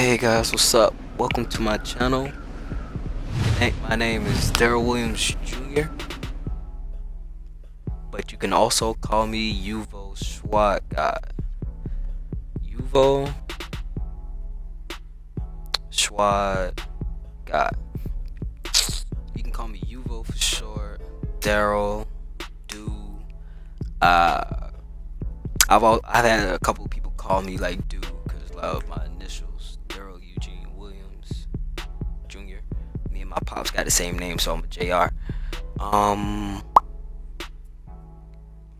Hey guys, what's up? Welcome to my channel. My name is Daryl Williams Jr., but you can also call me UvO Shwuad God. UvO Shwuad God. You can call me UvO for short. Daryl, Do. Uh, I've had a couple of people call me like Do because of my initials, Daryl Eugene Williams Jr. Me and my pops got the same name, so I'm a JR.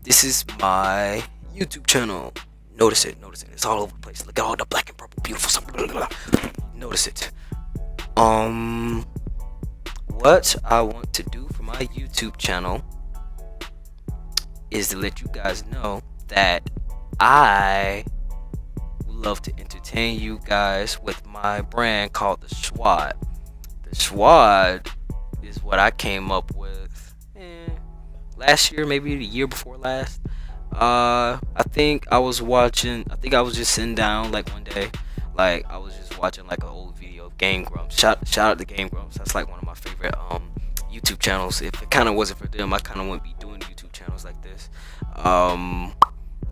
This is my YouTube channel. Notice it. It's all over the place. Look at all the black and purple, beautiful stuff. Blah, blah, blah. Notice it. What I want to do for my YouTube channel is to let you guys know that I would love to entertain you guys with my brand called the Shwuad. The Shwuad is what I came up with last year, maybe the year before last. I think I was just sitting down like one day, like I was just watching like an old video of Game Grumps. Shout out to Game Grumps. That's like one of my favorite YouTube channels. If it kind of wasn't for them, I kind of wouldn't be doing YouTube channels like this.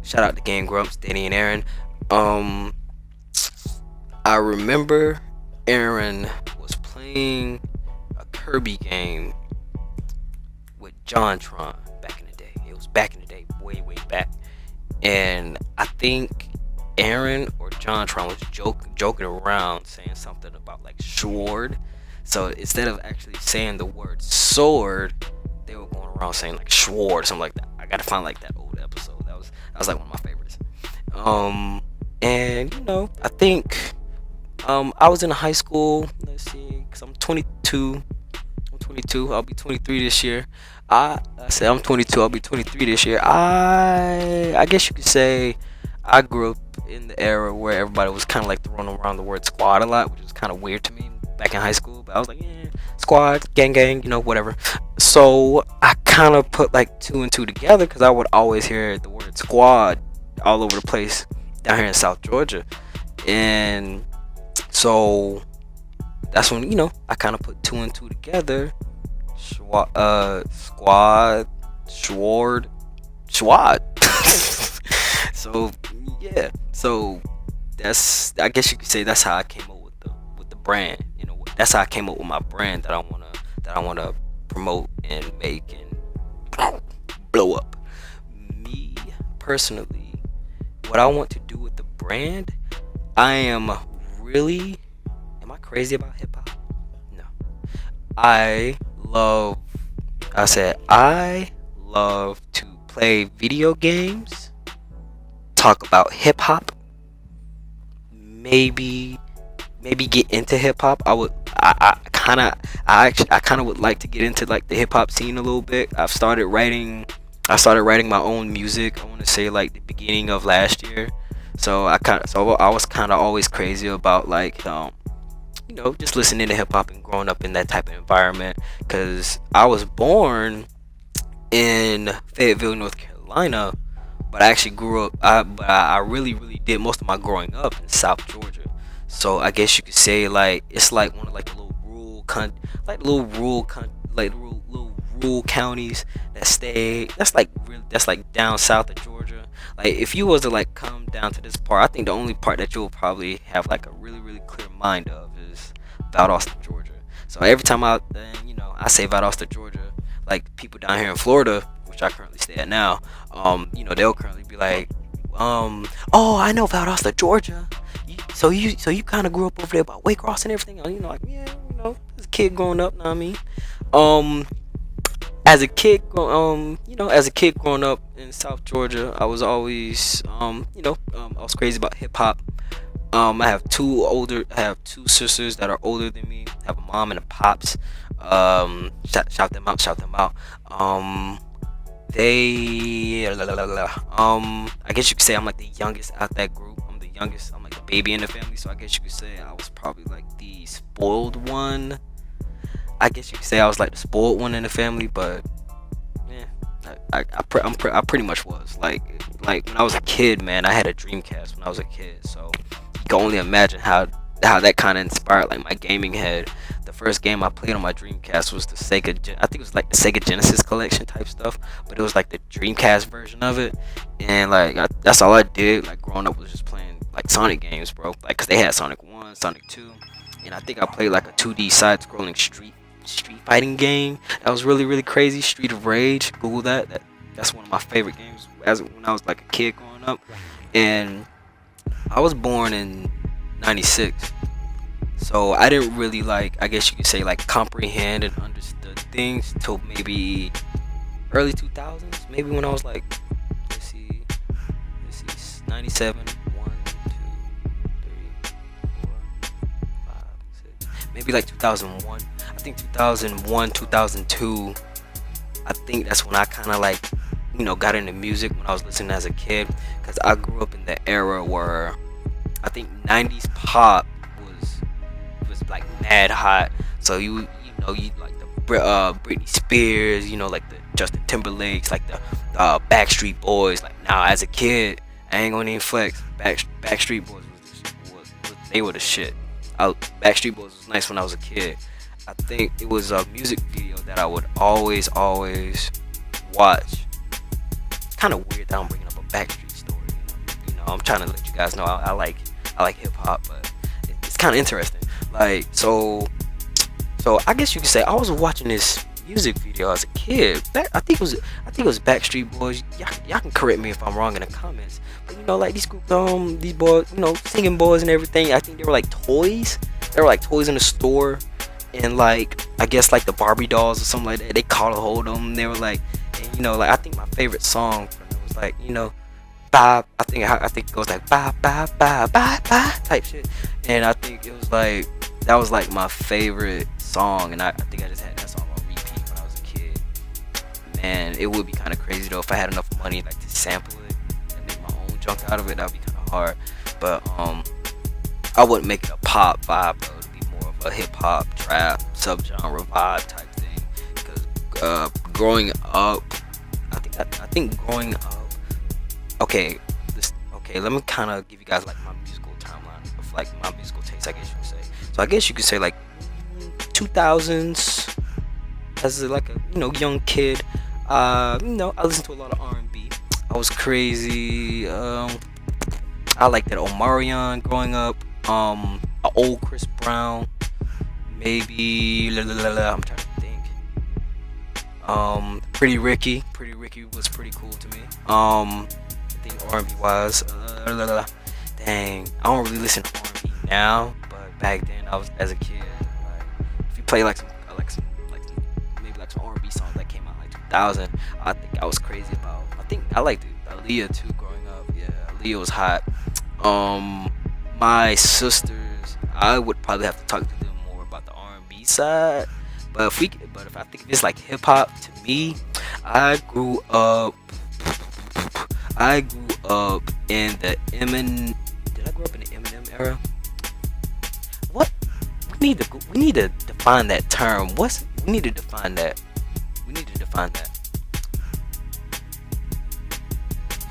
Shout out to Game Grumps, Danny and Aaron. I remember Aaron was playing a Kirby game with JonTron back in the day. It was back in the day, way back. And I think Aaron or JonTron was joking around, saying something about like sword. So instead of actually saying the word sword, they were going around saying like sword, something like that. I gotta find like that old episode. That was like one of my favorites. And I think I was in high school. Let's see, cause I'm 22. I'll be 23 this year. I said I'm 22. I'll be 23 this year. I guess you could say I grew up in the era where everybody was kind of like throwing around the word squad a lot, which was kind of weird to me back in high school. But I was like, yeah, squad, gang, whatever. So I kind of put like two and two together because I would always hear the word squad all over the place down here in South Georgia, and so that's when I kind of put two and two together. Squad, Shward. So yeah, so I guess you could say that's how I came up with the brand. That's how I came up with my brand that I wanna promote and make and blow up. Me personally, what I want to do with the brand, am I crazy about hip hop? No. I love to play video games, talk about hip hop, maybe get into hip hop. I kind of would like to get into like the hip hop scene a little bit. I started writing my own music. I want to say like the beginning of last year. So I was kind of always crazy about like just listening to hip hop and growing up in that type of environment, because I was born in Fayetteville, North Carolina, but I actually grew up. I really did most of my growing up in South Georgia. So I guess you could say like it's like one of like the little rural counties that's like down south of Georgia. Like if you was to like come down to this part, I think the only part that you'll probably have like a really clear mind of is Valdosta, Georgia. So every time I say Valdosta, Georgia, like people down here in Florida, which I currently stay at now, they'll currently be like, oh, I know Valdosta, Georgia. So you kind of grew up over there by Waycross and everything. Like yeah, as a kid growing up. Know what I mean, as a kid growing up in South Georgia, I was always, I was crazy about hip hop. I have two sisters that are older than me. I have a mom and a pops. Shout them out. I guess you could say I'm like the youngest out that group. I'm the youngest. I'm like the baby in the family. So I guess you could say I was probably like the spoiled one. I guess you could say I was like the spoiled one in the family, but yeah, I pretty much was like when I was a kid, man. I had a Dreamcast when I was a kid, so you can only imagine how how that kind of inspired like my gaming head. The first game I played on my Dreamcast was the I think it was like the Sega Genesis collection type stuff, but it was like the Dreamcast version of it. And like that's all I did. Like growing up was just playing like Sonic games, bro. Like, cause they had Sonic One, Sonic Two, and I think I played like a 2D side-scrolling street fighting game that was really crazy. Street of Rage. Google that. That's one of my favorite games as when I was like a kid growing up. And I was born in '96, so I didn't really like, I guess you could say, like comprehend and understood things till maybe early 2000s. Maybe when I was like, let's see, 97, 1, 2, 3, 4, 5, 6, maybe like 2001. I think 2001, 2002. I think that's when I kind of like, got into music when I was listening as a kid, because I grew up in the era where I think '90s pop was like mad hot. So you like the Britney Spears, like the Justin Timberlakes, like the Backstreet Boys. Like now as a kid, I ain't gonna even flex. Backstreet Boys they were the shit. Backstreet Boys was nice when I was a kid. I think it was a music video that I would always watch. Kind of weird that I'm bringing up a Backstreet story. I'm trying to let you guys know I like hip hop, but it's kind of interesting. Like so I guess you could say I was watching this music video as a kid. I think it was Backstreet Boys. Y'all can correct me if I'm wrong in the comments. But like these group, these boys, singing boys and everything. I think they were like toys. They were like toys in the store, and like I guess like the Barbie dolls or something like that. They caught a hold of them. They were like, and, like I think my favorite song from it was like bye. I think it goes like bye bye bye bye bye type shit. And I think it was like that was like my favorite song, and I think I just had that song on repeat when I was a kid. Man, it would be kind of crazy though if I had enough money like to sample it and make my own junk out of it. That'd be kind of hard. But I wouldn't make it a pop vibe though. It'd be more of a hip hop trap subgenre vibe type thing. Because growing up, I think growing up. Okay, let me kind of give you guys like my musical timeline of like my musical taste, I guess you could say. So I guess you could say like 2000s as like a young kid. I listened to a lot of R&B. I was crazy. I liked that Omarion growing up. A old Chris Brown, maybe. I'm trying to think. Pretty Ricky was pretty cool to me. I think R&B wise, dang, I don't really listen to R&B now, but back then I was as a kid. Like, if you play like some maybe like some R&B songs that came out like 2000, I think I was crazy about. I think I liked Aaliyah too growing up. Yeah, Aaliyah was hot. My sisters, I would probably have to talk to them more about the R&B side. But if I think it's like hip hop, to me, I grew up in the Eminem. Did I grow up in the Eminem era? What? We need to define that term. We need to define that.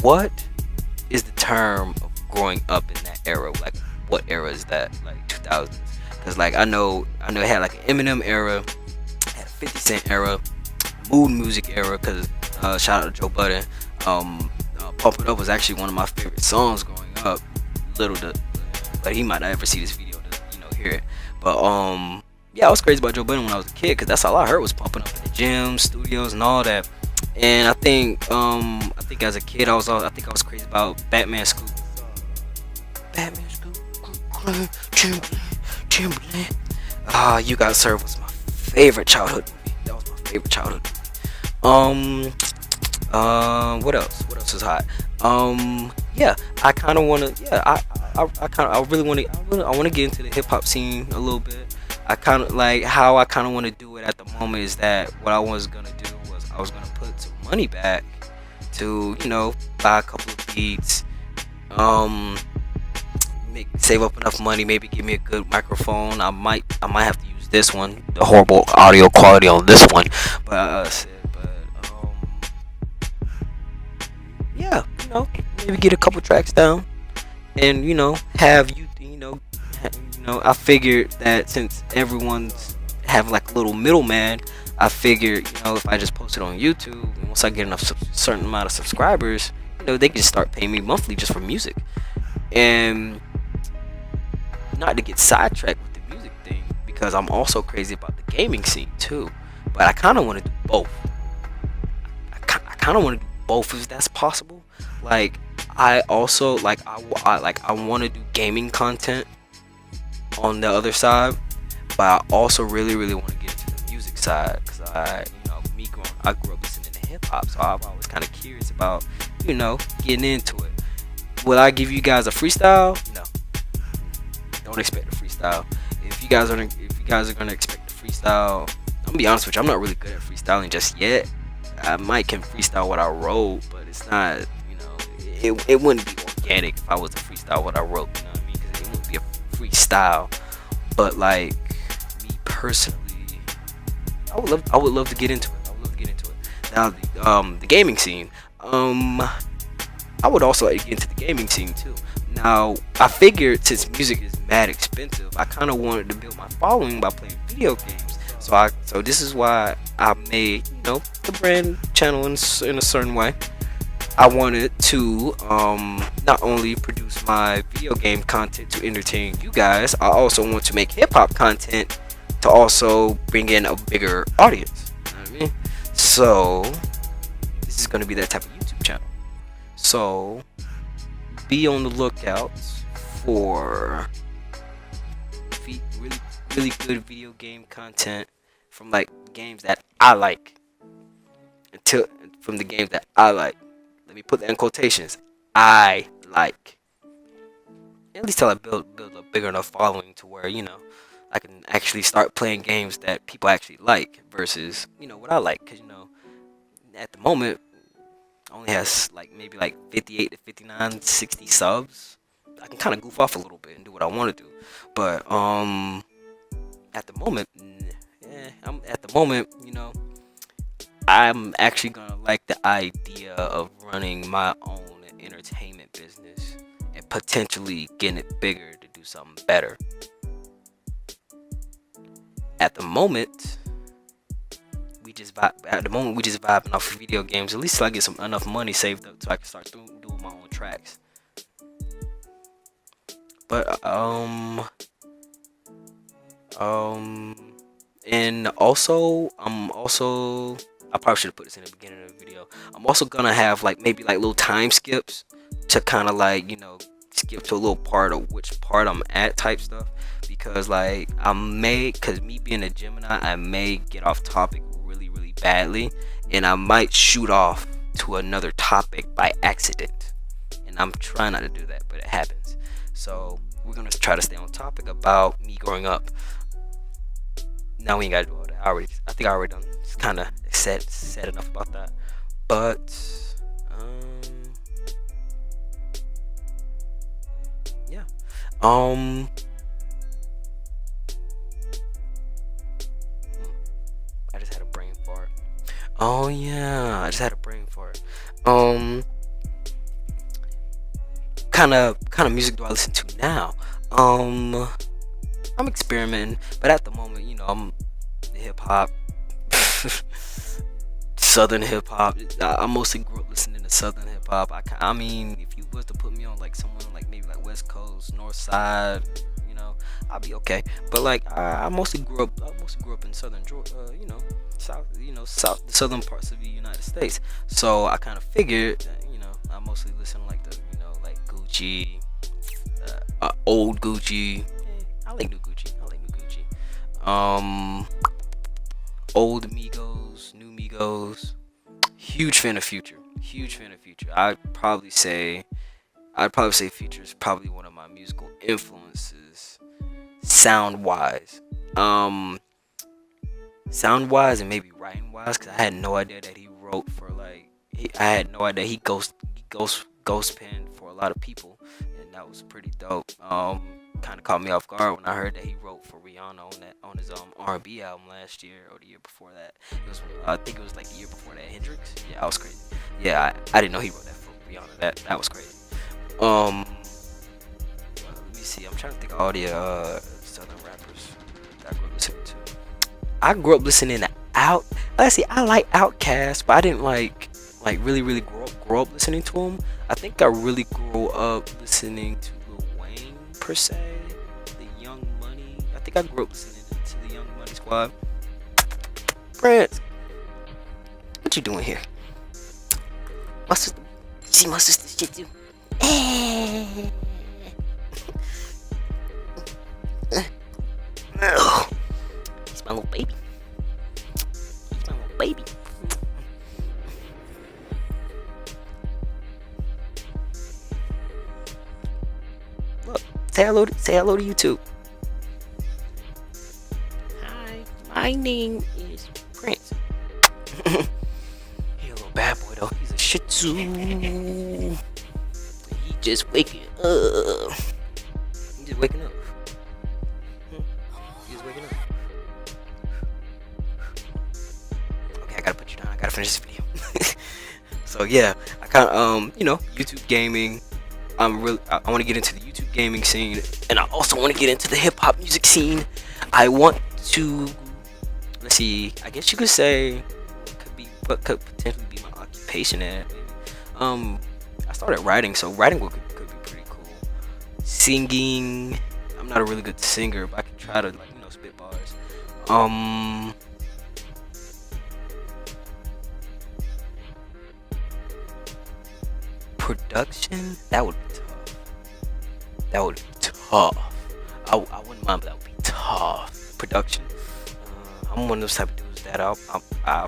What is the term of growing up in that era? Like, what era is that? Like 2000s? Because like I know it had like an Eminem era, had a 50 Cent era, mood music era. Because shout out to Joe Budden. Pump It Up was actually one of my favorite songs growing up. But he might not ever see this video to hear it. But yeah, I was crazy about Joe Budden when I was a kid, because that's all I heard was pumping up in the gyms, studios, and all that. And I think as a kid I was crazy about Batman Scoop. Timberland. You Got Served was my favorite childhood movie. That was my favorite childhood movie. What else? What else is hot? Yeah, I kind of want to. Yeah, I really want to. I want to get into the hip hop scene a little bit. I kind of like how I kind of want to do it at the moment is that what I was gonna do was I was gonna put some money back to buy a couple of beats, save up enough money, maybe give me a good microphone. I might have to use this one. The horrible audio quality on this one, but yeah, maybe get a couple tracks down, and have I figured that since everyone's having like a little middleman, I figured, if I just post it on YouTube, and once I get enough certain amount of subscribers, they can start paying me monthly just for music. And not to get sidetracked with the music thing, because I'm also crazy about the gaming scene too. But I kind of want to do both. I kind of want to do both if that's possible. Like, I also I want to do gaming content on the other side, but I also really really want to get into the music side, because I grew up listening to hip hop, so I'm always kind of curious about getting into it. Will I give you guys a freestyle? No, don't expect a freestyle. If you guys are gonna expect a freestyle, I'm gonna be honest with you, I'm not really good at freestyling just yet. I might can freestyle what I wrote, but it's not, it wouldn't be organic if I was to freestyle what I wrote, you know what I mean? Because it wouldn't be a freestyle. But like, me personally, I would love to get into it. I would love to get into it. Now, the gaming scene. I would also like to get into the gaming scene too. Now, I figured since music is mad expensive, I kind of wanted to build my following by playing video games. So this is why I made, the brand channel in a certain way. I wanted to not only produce my video game content to entertain you guys, I also want to make hip hop content to also bring in a bigger audience. You know what I mean? So this is going to be that type of YouTube channel. So be on the lookout for really really good video game content from like games that I like. From the games that I like. Let me put that in quotations. I like. At least till I build a bigger enough following to where I can actually start playing games that people actually like versus what I like. Because at the moment I only has like maybe like 58 to 59, 60 subs. I can kind of goof off a little bit and do what I want to do. But at the moment, I'm actually gonna like the idea of running my own entertainment business and potentially getting it bigger to do something better. At the moment, we just vibing off of video games. At least till I get enough money saved up so I can start doing my own tracks. But and also I probably should have put this in the beginning of the video. I'm also gonna have like maybe like little time skips to kind of like skip to a little part of which part I'm at type stuff, because like cause me being a Gemini, I may get off topic really really badly, and I might shoot off to another topic by accident, and I'm trying not to do that, but it happens. So we're gonna try to stay on topic about me growing up. Now we ain't gotta do all that. I think I already done kind of said enough about that. But yeah. I just had a brain fart. Oh yeah, I just had a brain fart. Kind of music do I listen to now? I'm experimenting, but at the moment, I'm hip hop, southern hip hop. I mostly grew up listening to southern hip hop. I mean, if you was to put me on like someone like maybe like West Coast, North Side, I'll be okay. But like I mostly grew up in southern Georgia, south, the southern parts of the United States. So I kind of figured that I mostly listen to like the like Gucci, old Gucci. I like new Gucci. Old Migos, new Migos. Huge fan of Future. I'd probably say Future is probably one of my musical influences, sound wise, and maybe writing wise, because I had no idea that he wrote for I had no idea he ghost penned for a lot of people, and that was pretty dope. Kind of caught me off guard when I heard that he wrote for Rihanna on his R&B album last year or the year before that. I think it was like the year before that, Hendrix. Yeah, that was crazy. Yeah, I didn't know he wrote that for Rihanna. That was crazy. Let me see. I'm trying to think of all the southern rappers that I grew up listening to. I grew up listening to Out. Let's see. I like Outkast, but I didn't like really grow up listening to him. I think I really grew up listening to Lil Wayne per se, the Young Money. I think I grew up listening to the Young Money Squad. Prince, what you doing here? My sister, you see my sister shit too. He's my little baby. He's my little baby. Look, say hello to YouTube. Hi, my name is Prince. He a little bad boy though. He's a Shih Tzu. He just waking up. He just waking up. He's waking up. Okay, I gotta put you down. I gotta finish this video. So yeah, I kind of YouTube gaming. I want to get into the YouTube gaming scene, and I also want to get into the hip hop music scene. I want to, let's see, I guess you could say what could potentially be my occupation at. I started writing, so writing could be pretty cool. Singing, I'm not a really good singer, but I can try to spit bars. Production, that would be tough. That would be tough. I wouldn't mind, but that would be tough. Production, I'm one of those type of dudes that I'll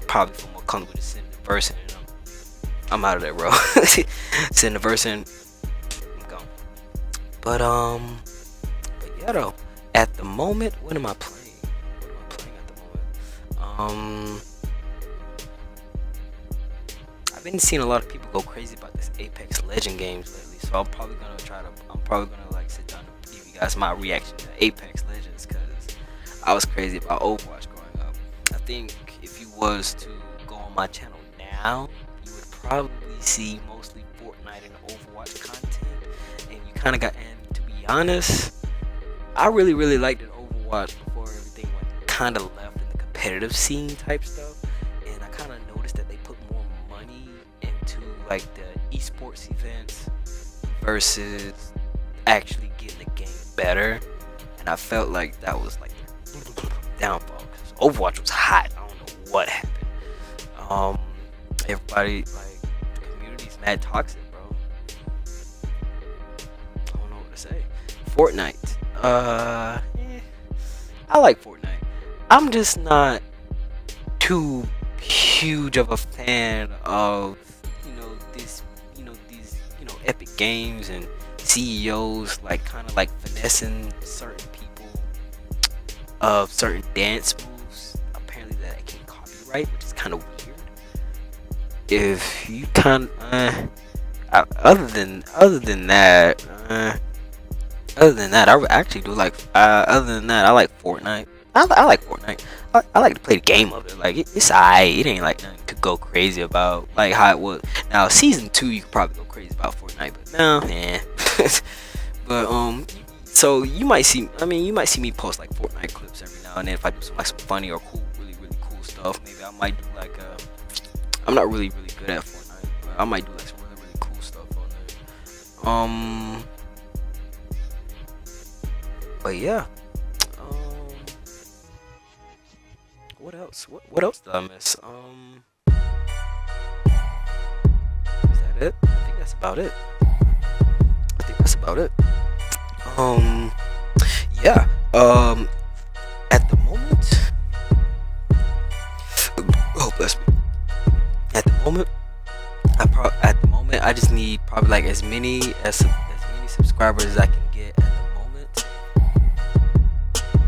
probably feel more comfortable just sitting the verse in, and I'm out of there, bro. Sitting the verse in, I'm gone. But yeah, though. At the moment, what am I playing? At the moment? I've been seeing a lot of people go crazy about this Apex Legend games lately, so I'm probably gonna sit down and give you guys my reaction to Apex Legends, because I was crazy about Overwatch growing up. I think if you was to go on my channel now, you would probably see mostly Fortnite and Overwatch content, and you kind of got. And to be honest, I really liked it Overwatch before everything went kind of left in the competitive scene type stuff, and I kind of noticed that they put more money into like the esports events versus actually getting the game better, and I felt like that was like the downfall, because Overwatch was hot. I don't know what happened. Everybody, like, the community's mad toxic, bro. I don't know what to say. Fortnite, I like Fortnite. I'm just not too huge of a fan of these epic games and CEOs like kind of like finessing certain people of certain dance moves. Apparently that I can't copyright, which is kind of weird. If you other than that, I actually do like. Other than that, I like Fortnite. I like Fortnite. I like to play the game of it. Like it's alright. It ain't like nothing to go crazy about. Like how it was. Now season 2, you could probably go crazy about Fortnite, but now, man. But so you might see. You might see me post like Fortnite clips every now and then if I do some funny or cool, really cool stuff. Maybe I might do like I'm not really good at Fortnite, but I might do like some really cool stuff on there. But yeah. What else? What else did I miss? Is that it? I think that's about it. Yeah. At the moment. Oh, bless me. At the moment, I just need probably like as many subscribers as I can get at the moment.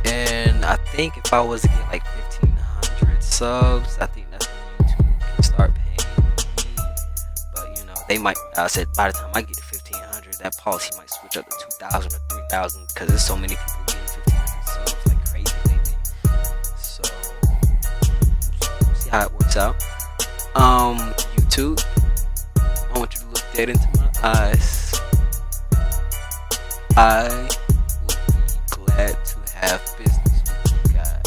And I think if I was to get like 1,500 subs, I think that's when YouTube can start paying me. But they might. I said by the time I get to 1,500, that policy might switch up to 2,000 or 3,000, because there's so many people getting 1,500 subs like crazy lately. So we'll see how it works out. YouTube, I want you to look dead into my eyes. I have business with you guys.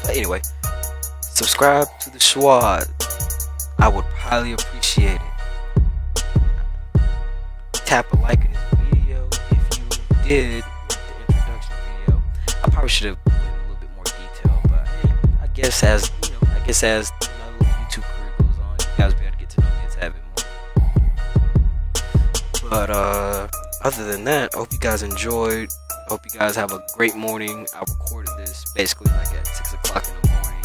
But anyway, subscribe to the Shwuad. I would highly appreciate it. Tap a like in this video if you did with the introduction video. I probably should have went a little bit more detail, but I guess as my little YouTube career goes on, you guys will be able to get to know me and have it more. But other than that, I hope you guys enjoyed. I hope you guys have a great morning. I recorded this basically like at 6 o'clock in the morning,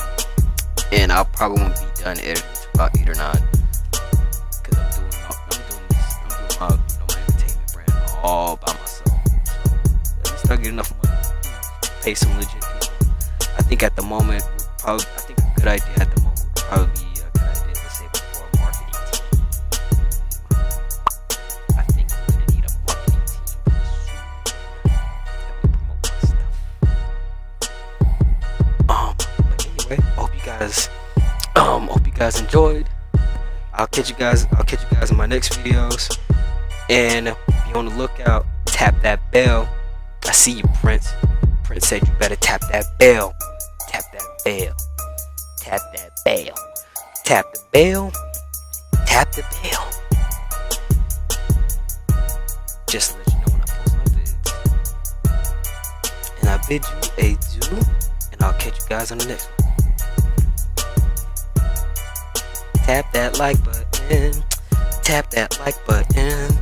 and I probably won't be done editing till about 8 or 9, because I'm doing my my entertainment brand all by myself. So at least I get enough money to pay some legit people. I think at the moment, a good idea at the moment would probably be a good idea to save up for a marketing team. I think we're gonna need a marketing team pretty soon that we promote my stuff. But anyway, hope you guys enjoyed. I'll catch you guys in my next videos, and be on the lookout. Tap that bell. I see you, Prince. Prince said you better tap that bell. Tap that bell. Tap that bell. Tap the bell. Tap the bell. Just to let you know when I post my vids. And I bid you adieu, and I'll catch you guys on the next one. Tap that like button. Tap that like button.